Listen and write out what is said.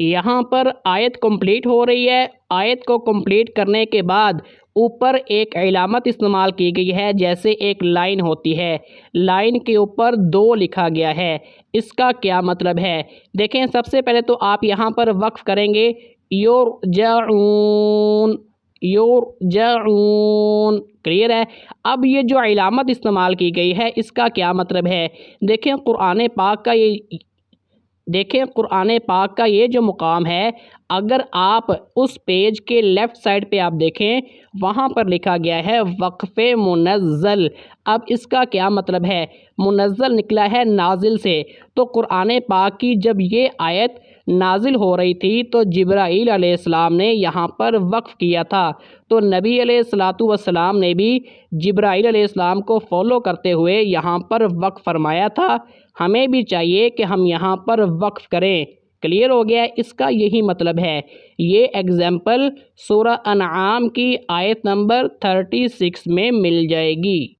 यहाँ पर आयत कंप्लीट हो रही है। आयत को कंप्लीट करने के बाद ऊपर एक इलामत इस्तेमाल की गई है, जैसे एक लाइन होती है, लाइन के ऊपर 2 लिखा गया है। इसका क्या मतलब है? देखें, सबसे पहले तो आप यहाँ पर वक्फ करेंगे युरजऊन, युरजऊन। क्लियर है? अब ये जो इलामत इस्तेमाल की गई है, इसका क्या मतलब है? देखें कुरान पाक का ये जो मुकाम है, अगर आप उस पेज के लेफ़्ट साइड पे आप देखें, वहाँ पर लिखा गया है वक्फ़े मुनज़्ज़ल। अब इसका क्या मतलब है? मुनज़्ज़ल निकला है नाजिल से। तो कुरान पाक की जब ये आयत नाजिल हो रही थी तो जिब्राईल अलैहिस्सलाम ने यहाँ पर वक्फ़ किया था। तो नबी अलैहिस्सलातु वस्सलाम ने भी जिब्राईल अलैहिस्सलाम को फॉलो करते हुए यहाँ पर वक्फ़ फरमाया था। हमें भी चाहिए कि हम यहाँ पर वक्फ़ करें। क्लियर हो गया? इसका यही मतलब है। ये एग्जाम्पल सूरह अनआम की आयत नंबर 36 में मिल जाएगी।